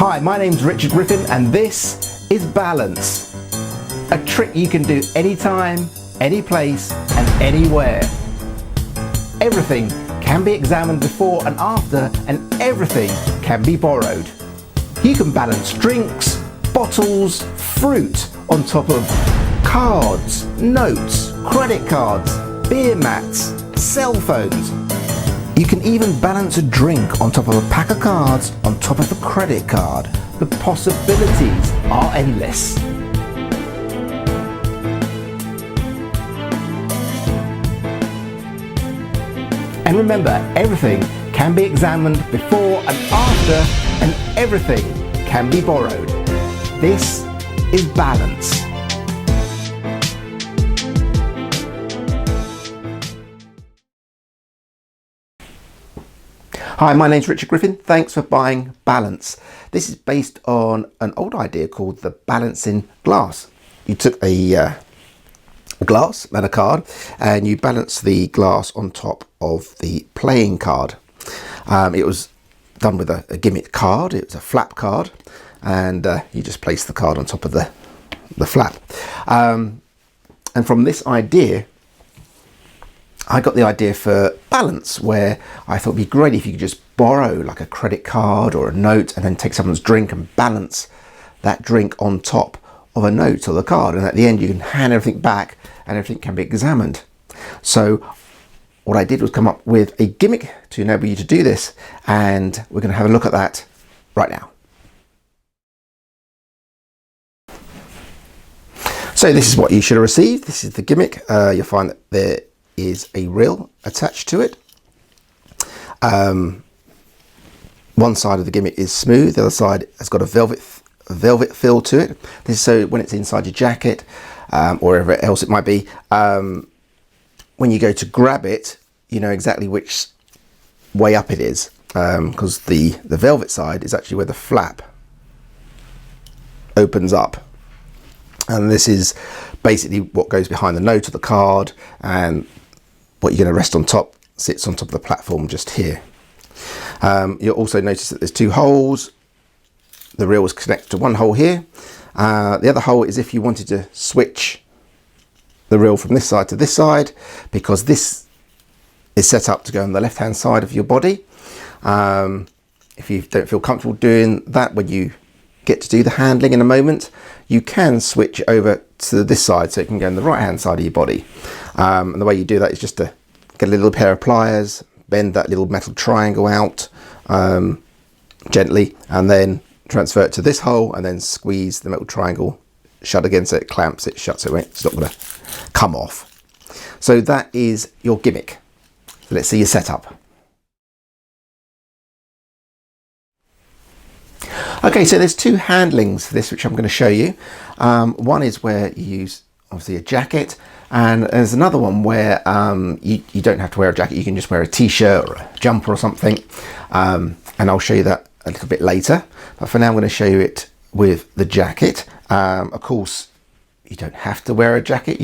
Hi, my name's Richard Griffin and this is Balance. A trick you can do anytime, any place and anywhere. Everything can be examined before and after, and everything can be borrowed. You can balance drinks, bottles, fruit on top of cards, notes, credit cards, beer mats, cell phones. You can even balance a drink on top of a pack of cards on top of a credit card. The possibilities are endless. And remember, everything can be examined before and after, and everything can be borrowed. This is Balance. Hi, my name's Richard Griffin. Thanks for buying Balance. This is based on an old idea called the balancing glass. You took a glass and a card and you balance the glass on top of the playing card. It was done with a gimmick card. It was a flap card, and you just place the card on top of the flap. And from this idea, I got the idea for Balance, where I thought it'd be great if you could just borrow like a credit card or a note and then take someone's drink and balance that drink on top of a note or the card, and at the end you can hand everything back and everything can be examined. So what I did was come up with a gimmick to enable you to do this, and we're going to have a look at that right now. So this is what you should have received. This is the gimmick. You'll find that there is a reel attached to it. One side of the gimmick is smooth, the other side has got a velvet feel to it. This is so when it's inside your jacket or wherever else it might be, when you go to grab it, you know exactly which way up it is, because the velvet side is actually where the flap opens up, and this is basically what goes behind the note of the card, and what you're going to rest on top sits on top of the platform just here. You'll also notice that there's two holes. The reel is connected to one hole here. The other hole is if you wanted to switch the reel from this side to this side, because this is set up to go on the left hand side of your body. If you don't feel comfortable doing that when you get to do the handling in a moment, you can switch over to this side so it can go on the right hand side of your body. And the way you do that is just to get a little pair of pliers, bend that little metal triangle out gently, and then transfer it to this hole, and then squeeze the metal triangle shut again so it clamps it shut, so it's not going to come off. So that is your gimmick. So let's see your setup. Okay, so there's two handlings for this which I'm going to show you. One is where you use obviously a jacket, and there's another one where you don't have to wear a jacket, you can just wear a t-shirt or a jumper or something, and I'll show you that a little bit later. But for now I'm going to show you it with the jacket. Of course you don't have to wear a jacket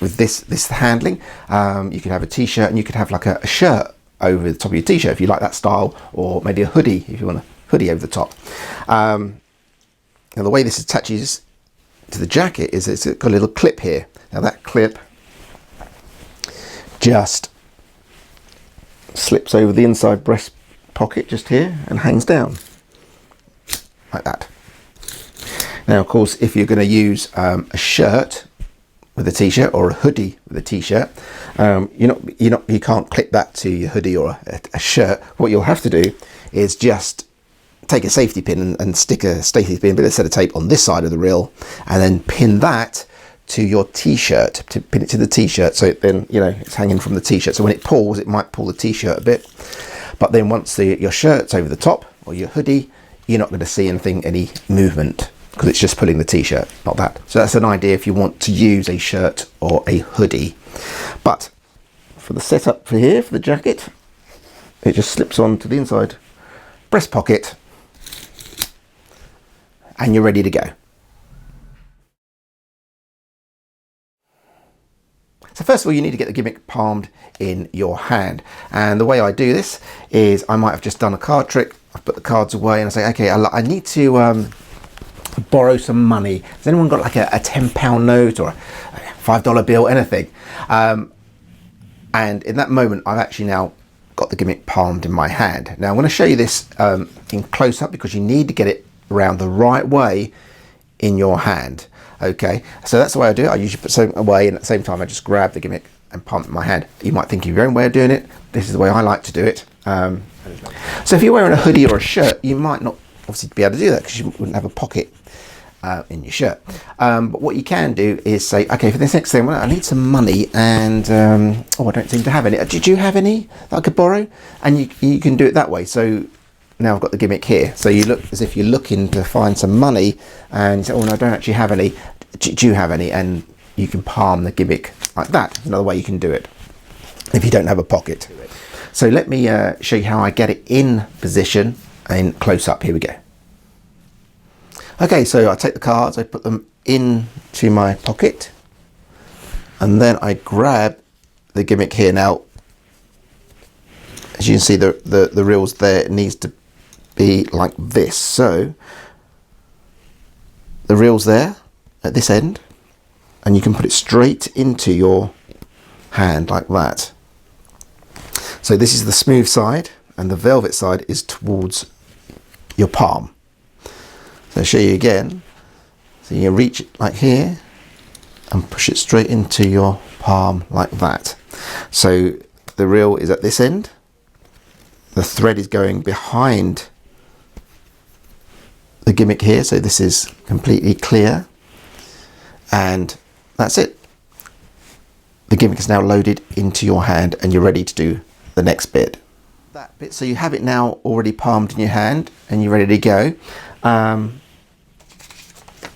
with this handling. You can have a t-shirt, and you could have like a shirt over the top of your t-shirt if you like that style, or maybe a hoodie if you want a hoodie over the top. Now the way this attaches to the jacket is it's got a little clip here. Now that clip just slips over the inside breast pocket just here and hangs down like that. Now of course, if you're going to use a shirt with a t-shirt or a hoodie with a t-shirt, you can't clip that to your hoodie or a shirt. What you'll have to do is just take a safety pin and stick a safety pin, but a set of tape on this side of the reel, and then pin that to your t-shirt, to pin it to the t-shirt, so then it's hanging from the t-shirt. So when it pulls, it might pull the t-shirt a bit, but then once your shirt's over the top or your hoodie, you're not going to see any movement, because it's just pulling the t-shirt, not that. So that's an idea if you want to use a shirt or a hoodie. But for the setup for here, for the jacket, it just slips on to the inside breast pocket, and you're ready to go. So first of all, you need to get the gimmick palmed in your hand. And the way I do this is I might have just done a card trick I put the cards away and I say, okay, I need to borrow some money. Has anyone got like a £10 note or a $5 bill, anything? And in that moment, I've actually now got the gimmick palmed in my hand. Now I'm going to show you this in close up because you need to get it around the right way in your hand. Okay, so that's the way I do it. I usually put something away and at the same time I just grab the gimmick and palm it in my hand. You might think of your own way of doing it. This is the way I like to do it. So if you're wearing a hoodie or a shirt, you might not obviously be able to do that because you wouldn't have a pocket in your shirt. But what you can do is say, okay, for this next thing, well, I need some money and I don't seem to have any. Did you have any that I could borrow? And you can do it that way. So now I've got the gimmick here. So you look as if you're looking to find some money and you say, oh no, I don't actually have any. Do you have any? And you can palm the gimmick like that. Another way you can do it if you don't have a pocket. So let me show you how I get it in position in close up. Here we go. Okay, so I take the cards, I put them into my pocket, and then I grab the gimmick here. Now, as you can see, the reels there, it needs to be like this. So the reel's there at this end, and you can put it straight into your hand like that. So this is the smooth side, and the velvet side is towards your palm. So I'll show you again. So you reach it like here and push it straight into your palm like that. So the reel is at this end. The thread is going behind the gimmick here. So this is completely clear. And that's it. The gimmick is now loaded into your hand and you're ready to do the next bit. That bit, so you have it now already palmed in your hand and you're ready to go.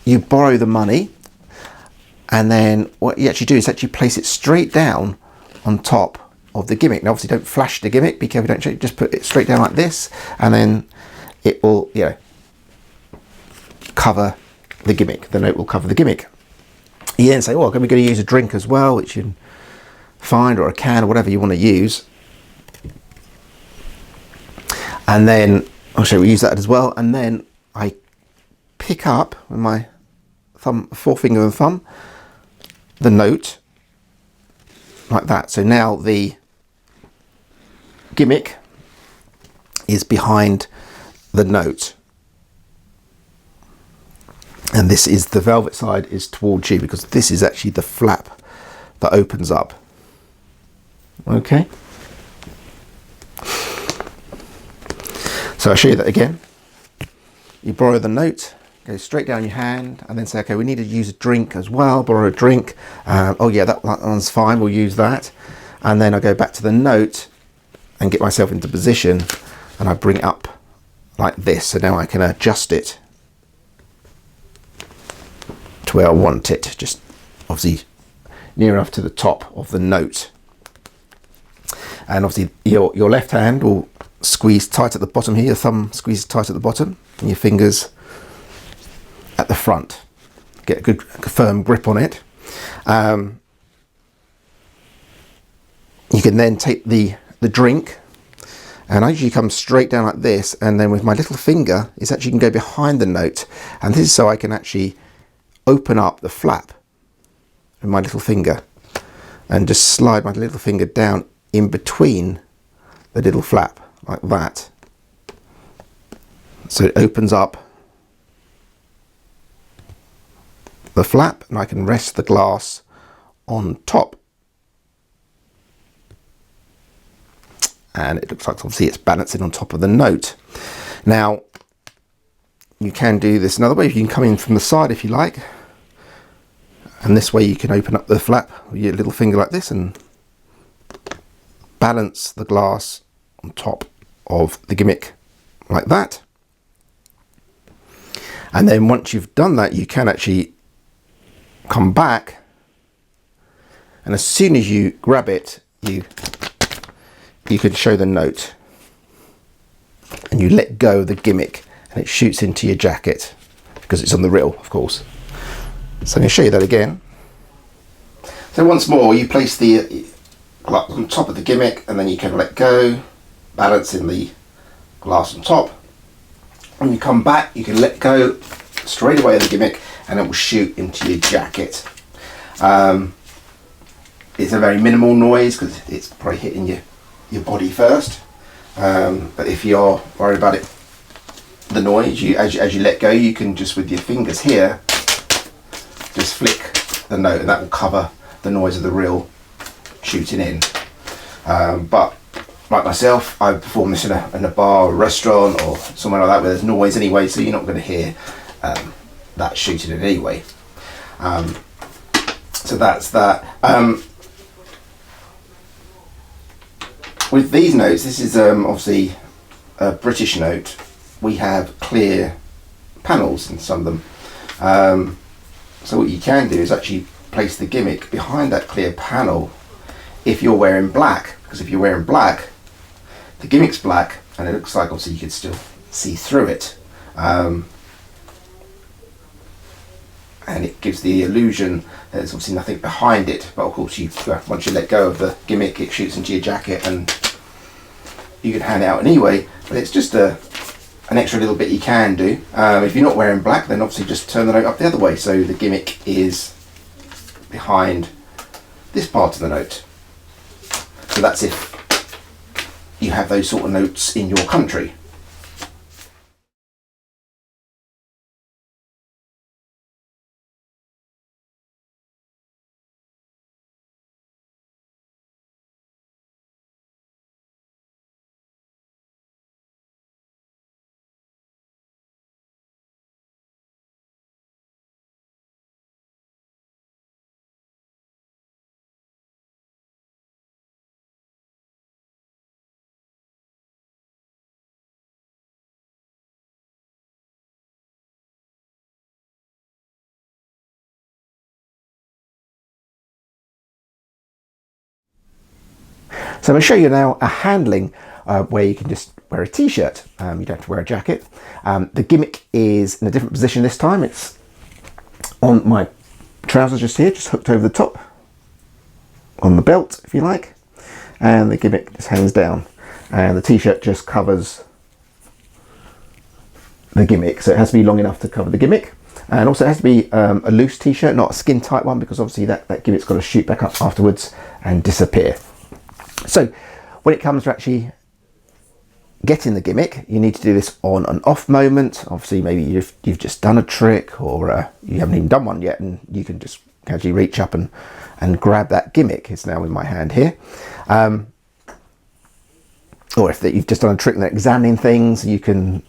You borrow the money, and then what you actually do is actually place it straight down on top of the gimmick. Now obviously don't flash the gimmick, be careful, don't just put it straight down like this, and then it will, you know, cover the gimmick. The note will cover the gimmick. You then say, well, we're going to use a drink as well, which you can find, or a can, or whatever you want to use. And then I'll show you, we use that as well. And then I pick up with my forefinger and thumb the note like that. So now the gimmick is behind the note, and this is the velvet side is towards you because this is actually the flap that opens up. Okay, so I'll show you that again. You borrow the note, go straight down your hand, and then say, okay, we need to use a drink as well, borrow a drink. Oh yeah, that one's fine, we'll use that. And then I go back to the note and get myself into position, and I bring it up like this. So now I can adjust it to where I want it, just obviously near enough to the top of the note. And obviously your left hand will squeeze tight at the bottom here, your thumb squeezes tight at the bottom, and your fingers at the front. Get a good firm grip on it. You can then take the drink, and I usually come straight down like this, and then with my little finger, it's actually can go behind the note, and this is so I can actually open up the flap with my little finger and just slide my little finger down in between the little flap like that. So it opens up the flap, and I can rest the glass on top, and it looks like obviously it's balancing on top of the note. Now you can do this another way. You can come in from the side if you like, and this way you can open up the flap with your little finger like this and balance the glass on top of the gimmick like that. And then once you've done that, you can actually come back, and as soon as you grab it, you can show the note, and you let go of the gimmick, and it shoots into your jacket because it's on the reel, of course. So I'm going to show you that again. So once more, you place the on top of the gimmick, and then you can let go, balancing the glass on top, When you come back, you can let go straight away of the gimmick and it will shoot into your jacket. It's a very minimal noise because it's probably hitting your body first. But if you're worried about it, the noise, as you let go, you can just with your fingers here, just flick the note and that will cover the noise of the reel shooting in. But like myself, I perform this in a bar or a restaurant or somewhere like that where there's noise anyway, so you're not going to hear that shooting in anyway. So that's that. With these notes, this is obviously a British note. We have clear panels in some of them. So what you can do is actually place the gimmick behind that clear panel if you're wearing black, because if you're wearing black, the gimmick's black and it looks like obviously you could still see through it. And it gives the illusion that there's obviously nothing behind it, but of course once you let go of the gimmick, it shoots into your jacket and you can hand it out anyway, but it's just an extra little bit you can do. If you're not wearing black, then obviously just turn the note up the other way, so the gimmick is behind this part of the note. So that's if you have those sort of notes in your country. So I'm going to show you now a handling where you can just wear a t-shirt. You don't have to wear a jacket. The gimmick is in a different position this time. It's on my trousers just here, just hooked over the top on the belt, if you like. And the gimmick just hangs down. And the t-shirt just covers the gimmick. So it has to be long enough to cover the gimmick. And also it has to be a loose t-shirt, not a skin tight one, because obviously that gimmick's got to shoot back up afterwards and disappear. So when it comes to actually getting the gimmick, you need to do this on an off moment. Obviously maybe you've just done a trick, or you haven't even done one yet, and you can just casually reach up and grab that gimmick. It's now in my hand here. Or if you've just done a trick and they're examining things, you can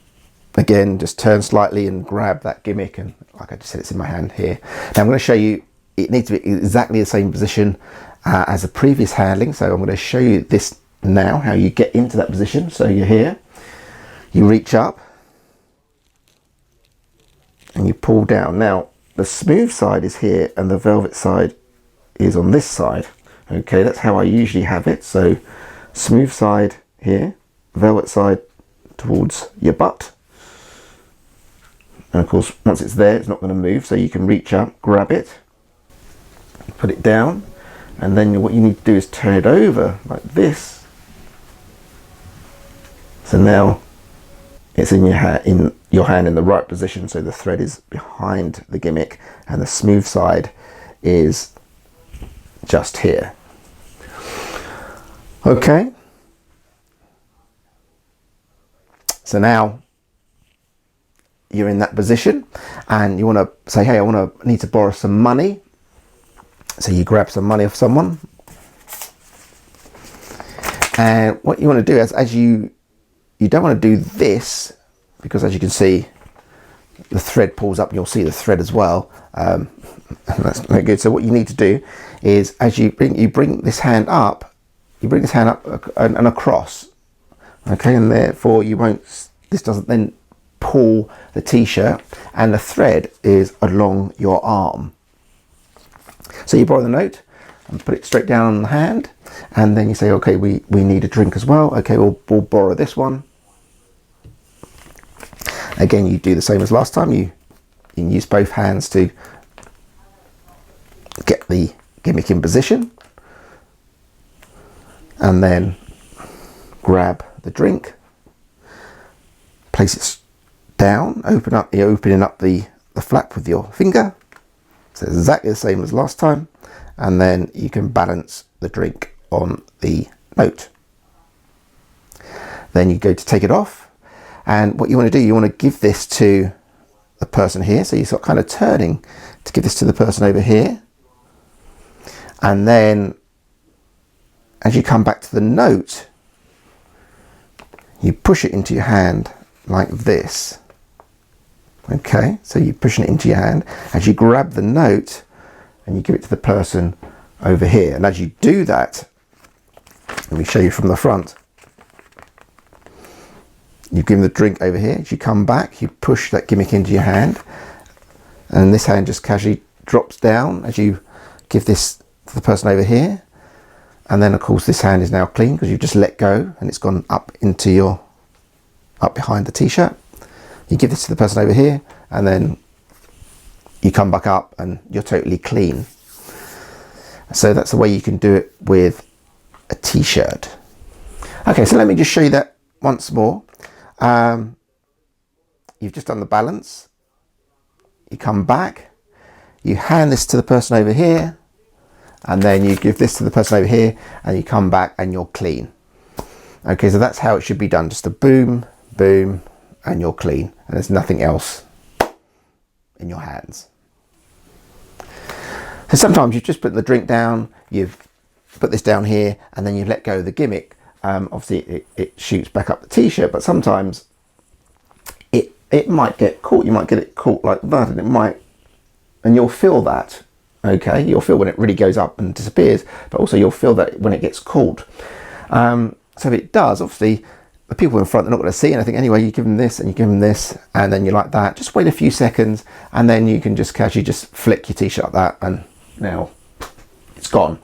again just turn slightly and grab that gimmick, and like I just said, it's in my hand here. Now I'm going to show you, it needs to be exactly the same position as the previous handling. So I'm going to show you this now, how you get into that position. So you're here, you reach up and you pull down. Now the smooth side is here and the velvet side is on this side. Okay, that's how I usually have it. So smooth side here, velvet side towards your butt. And of course, once it's there, it's not going to move. So you can reach up, grab it, put it down, and then what you need to do is turn it over like this. So now it's in your hand in the right position. So the thread is behind the gimmick and the smooth side is just here. Okay. So now you're in that position and you want to say, hey, I need to borrow some money. So you grab some money off someone. And what you want to do is, as you don't want to do this, because as you can see, the thread pulls up and you'll see the thread as well. That's not good. So what you need to do is, as you bring this hand up, and across. Okay, and therefore this doesn't then pull the t-shirt, and the thread is along your arm. So you borrow the note and put it straight down on the hand, and then you say, okay, we need a drink as well. Okay, we'll borrow this one. Again, you do the same as last time. You can use both hands to get the gimmick in position, and then grab the drink, place it down, you're opening up the flap with your finger. So it's exactly the same as last time. And then you can balance the drink on the note. Then you go to take it off. And what you want to do, you want to give this to the person here. So you're sort of kind of turning to give this to the person over here. And then as you come back to the note, you push it into your hand like this. Okay, so you're pushing it into your hand as you grab the note and you give it to the person over here. And as you do that, let me show you from the front. You give them the drink over here. As you come back, you push that gimmick into your hand, and this hand just casually drops down as you give this to the person over here. And then of course this hand is now clean because you've just let go and it's gone up behind the t-shirt. You give this to the person over here, and then you come back up and you're totally clean. So that's the way you can do it with a t-shirt. Okay, so let me just show you that once more. You've just done the balance. You come back, you hand this to the person over here, and then you give this to the person over here, and you come back and you're clean. Okay, so that's how it should be done. Just a boom, boom, and you're clean, and there's nothing else in your hands. So sometimes you just put the drink down, you've put this down here, and then you let go of the gimmick. Obviously it shoots back up the t-shirt, but sometimes it might get caught. You might get it caught like that, and you'll feel that. Okay, you'll feel when it really goes up and disappears, but also you'll feel that when it gets caught. So if it does, obviously the people in front, they're not going to see anything anyway. You give them this and you give them this, and then you like that. Just wait a few seconds, and then you can just casually just flick your t-shirt like that, and now it's gone.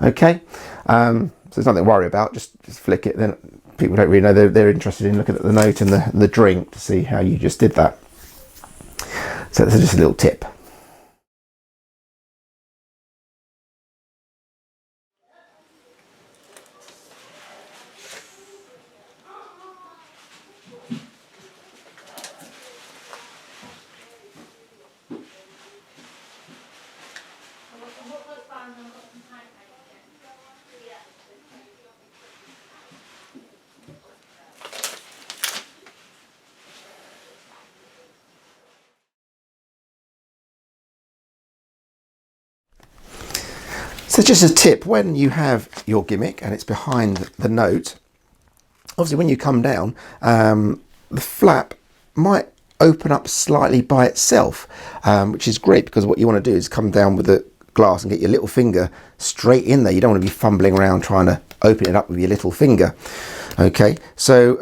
Okay, so there's nothing to worry about. Just flick it. Then people don't really know. They're interested in looking at the note and the drink to see how you just did that. So this is just a little tip. So just a tip, when you have your gimmick and it's behind the note, obviously when you come down, the flap might open up slightly by itself, which is great, because what you want to do is come down with the glass and get your little finger straight in there. You don't want to be fumbling around trying to open it up with your little finger. Okay, so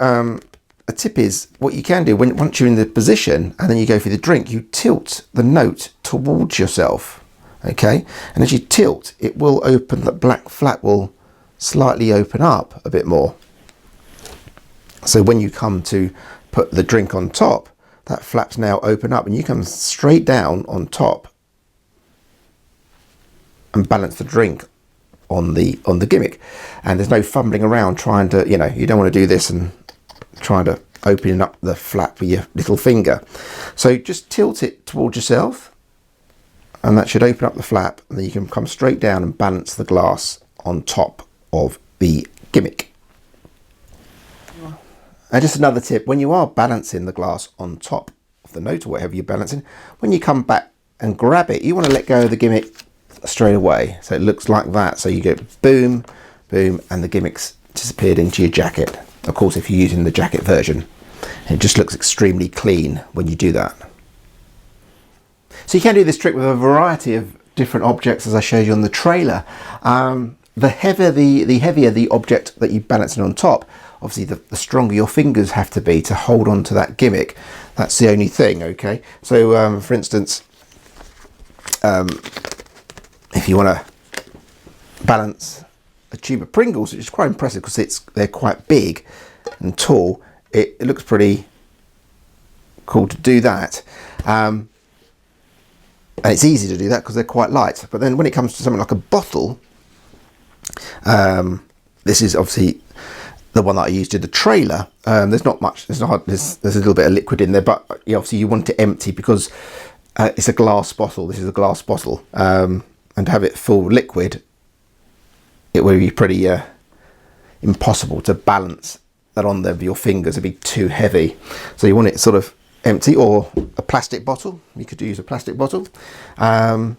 a tip is, what you can do once you're in the position and then you go for the drink, you tilt the note towards yourself. Okay, and as you tilt, it will open, the black flap will slightly open up a bit more. So when you come to put the drink on top, that flap's now open up, and you come straight down on top and balance the drink on the gimmick. And there's no fumbling around trying to, you don't want to do this and trying to open up the flap with your little finger. So just tilt it towards yourself, and that should open up the flap, and then you can come straight down and balance the glass on top of the gimmick. And just another tip, when you are balancing the glass on top of the note or whatever you're balancing, when you come back and grab it, you want to let go of the gimmick straight away. So it looks like that. So you go boom, boom, and the gimmick's disappeared into your jacket. Of course, if you're using the jacket version, it just looks extremely clean when you do that. So you can do this trick with a variety of different objects, as I showed you on the trailer. The heavier the object that you're balancing on top, obviously the stronger your fingers have to be to hold on to that gimmick. That's the only thing, okay? So for instance, if you want to balance a tube of Pringles, which is quite impressive because they're quite big and tall, it looks pretty cool to do that. And it's easy to do that because they're quite light. But then when it comes to something like a bottle, this is obviously the one that I used in the trailer, there's not much, there's a little bit of liquid in there, but obviously you want it empty because it's a glass bottle. This is a glass bottle, and to have it full liquid, it would be pretty impossible to balance that on there with your fingers. It'd be too heavy, so you want it sort of empty, or a plastic bottle. You could use a plastic bottle. When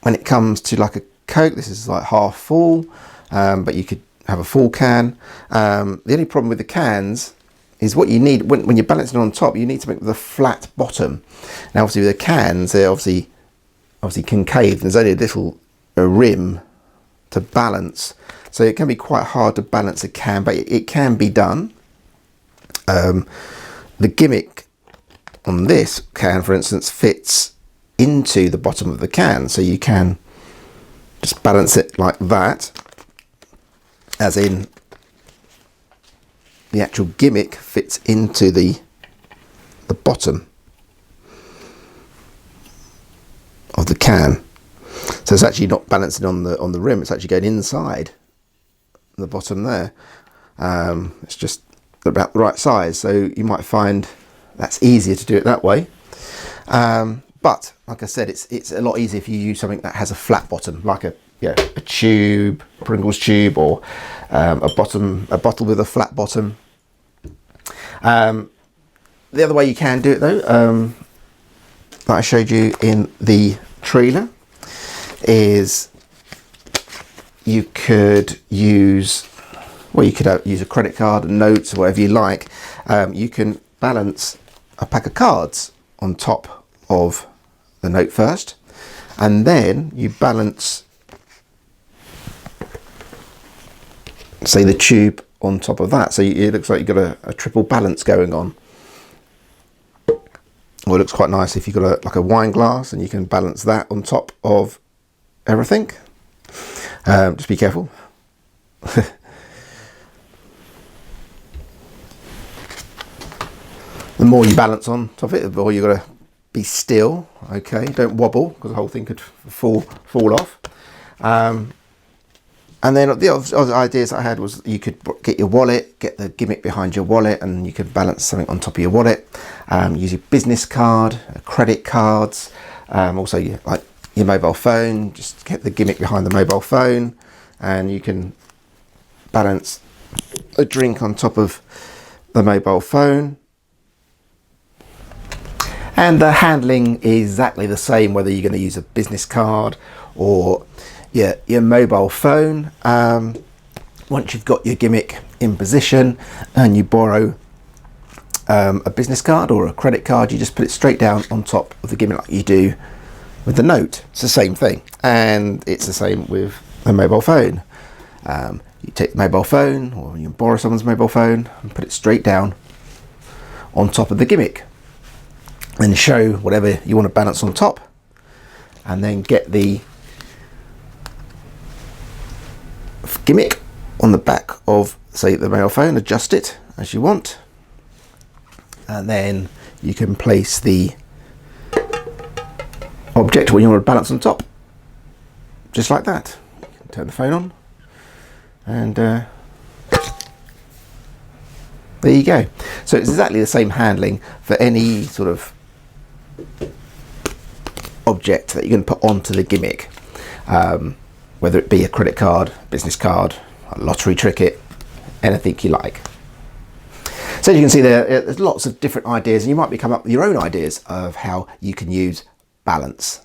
it comes to like a Coke, this is like half full, but you could have a full can. The only problem with the cans is what you need when you're balancing on top, you need to make the flat bottom. Now obviously with the cans, they're obviously concave, and there's only a little rim to balance, so it can be quite hard to balance a can, but it can be done. The gimmick on this can, for instance, fits into the bottom of the can, so you can just balance it like that, as in the actual gimmick fits into the bottom of the can. So it's actually not balancing on the rim, it's actually going inside the bottom there. It's just about the right size, so you might find that's easier to do it that way. But like I said, it's a lot easier if you use something that has a flat bottom, like a tube, Pringles tube, or a bottle with a flat bottom. The other way you can do it though, that I showed you in the trailer, is you could use, well, you could use a credit card, notes, or whatever you like. You can balance a pack of cards on top of the note first, and then you balance, say, the tube on top of that. So it looks like you've got a triple balance going on. Well, it looks quite nice if you've got like a wine glass and you can balance that on top of everything. Just be careful. The more you balance on top of it, the more you've got to be still. Okay, don't wobble, because the whole thing could fall off. And then the other ideas I had was you could get your wallet, get the gimmick behind your wallet, and you could balance something on top of your wallet. Use your business card, credit cards, also like your mobile phone. Just get the gimmick behind the mobile phone, and you can balance a drink on top of the mobile phone. And the handling is exactly the same, whether you're going to use a business card or your mobile phone. Once you've got your gimmick in position and you borrow a business card or a credit card, you just put it straight down on top of the gimmick like you do with the note. It's the same thing, and it's the same with a mobile phone. You take the mobile phone, or you borrow someone's mobile phone, and put it straight down on top of the gimmick, and show whatever you want to balance on top, and then get the gimmick on the back of, say, the mobile phone, adjust it as you want, and then you can place the object when you want to balance on top, just like that. You can turn the phone on, and there you go. So it's exactly the same handling for any sort of object that you're going to put onto the gimmick, whether it be a credit card, business card, a lottery ticket, anything you like. So as you can see there's lots of different ideas, and you might be coming up with your own ideas of how you can use balance.